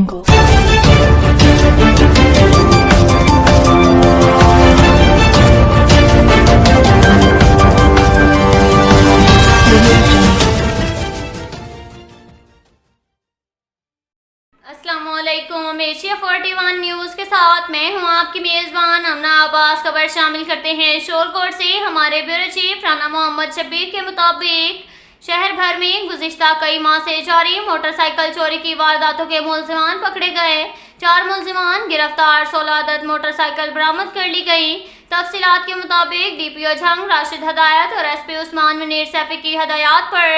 السلام علیکم، Asia 41 news کے ساتھ میں ہوں آپ کی میزبان امنا عباس۔ خبر شامل کرتے ہیں شورکوٹ سے۔ ہمارے بیورو چیف رانا محمد شبیر کے مطابق شہر بھر میں گزشتہ کئی ماہ سے جاری موٹر سائیکل چوری کی وارداتوں کے ملزمان پکڑے گئے۔ 4 ملزمان گرفتار، 16 عدد موٹر سائیکل برآمد کر لی گئی۔ تفصیلات کے مطابق D P O Jhang Rashid Hidayat اور ایس پی عثمان منیر سیفی کی ہدایات پر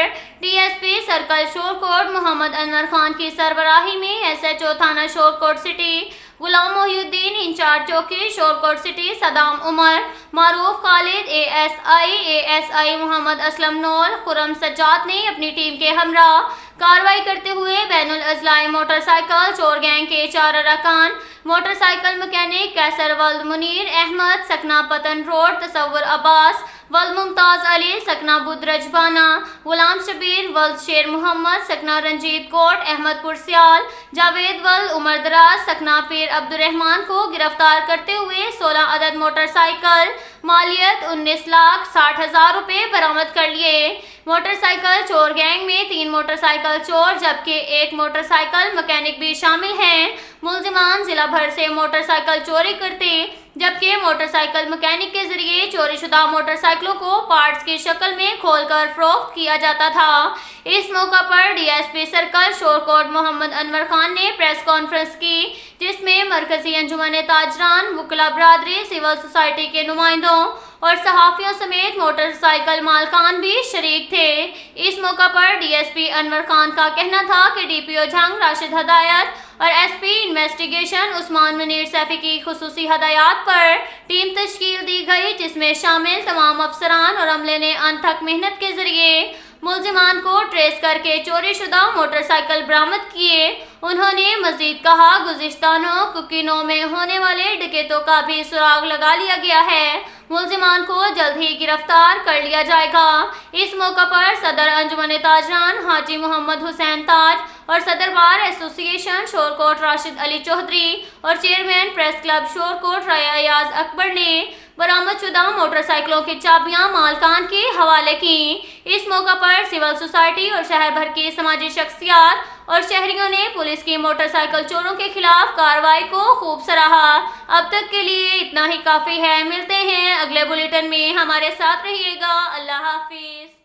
D S P circle Shorkot Muhammad Anwar Khan کی سربراہی میں ایس ایچ او تھانہ شورکوٹ سٹی غلام محی الدین، انچارج چوکی شورکوٹ سٹی صدام عمر، معروف خالد، اے ایس آئی محمد اسلم نول، خرم سجاد نے اپنی ٹیم کے ہمراہ کارروائی کرتے ہوئے بین الاضلاعی موٹر سائیکل چور گینگ کے 4 ارکان موٹر سائیکل مکینک کیسر ولد منیر احمد سکنہ پتن روڈ، تصور عباس ولد ممتاز علی سکنہ بدرج بانا، غلام شبیر ولد شیر محمد سکنہ رنجیت کوٹ احمد پرسیال، جاوید ولد عمر دراز سکنہ پیر عبدالرحمان کو گرفتار کرتے ہوئے 16 عدد موٹر سائیکل مالیت 19,60,000 روپے برآمد کر لیے۔ موٹر سائیکل چور گینگ میں 3 موٹر سائیکل چور جبکہ 1 موٹر سائیکل مکینک بھی شامل ہیں۔ ملزمان ضلع بھر سے موٹر سائیکل چوری کرتے جبکہ موٹر سائیکل مکینک کے ذریعے چوری شدہ موٹر سائیکلوں کو پارٹس کی شکل میں کھول کر فروخت کیا جاتا تھا۔ اس موقع پر D S P circle Shorkot Muhammad Anwar Khan نے پریس کانفرنس کی جس میں مرکزی انجمن تاجران، وکلاء برادری، سول سوسائٹی کے نمائندوں اور صحافیوں سمیت موٹر سائیکل مالکان بھی شریک تھے۔ اس موقع پر ڈی ایس پی انور خان کا کہنا تھا کہ D P O Jhang Rashid Hidayat اور ایس پی انویسٹیگیشن عثمان منیر سیفی کی خصوصی ہدایات پر ٹیم تشکیل دی گئی جس میں شامل تمام افسران اور عملے نے انتھک محنت کے ذریعے ملزمان کو ٹریس کر کے چوری شدہ موٹر سائیکل برآمد کیے۔ انہوں نے مزید کہا گزشتہ 9 کوکینو میں ہونے والے ڈکیتوں کا بھی سراغ لگا لیا گیا ہے، ملزمان کو جلد ہی گرفتار کر لیا جائے گا۔ اس موقع پر صدر انجمن تاجران حاجی محمد حسین تاج اور صدر بار ایسوسی ایشن شورکوٹ راشد علی چودھری اور چیئرمین پریس کلب شورکوٹ رایا ایاز اکبر نے برآمد شدہ موٹر سائیکلوں کی چابیاں مالکان کے حوالے کی۔ اس موقع پر سول سوسائٹی اور شہر بھر کی سماجی شخصیات اور شہریوں نے پولیس کی موٹر سائیکل چوروں کے خلاف کارروائی کو خوب سراہا۔ اب تک کے لیے اتنا ہی کافی ہے، ملتے ہیں اگلے بلیٹن میں، ہمارے ساتھ رہیے گا۔ اللہ حافظ۔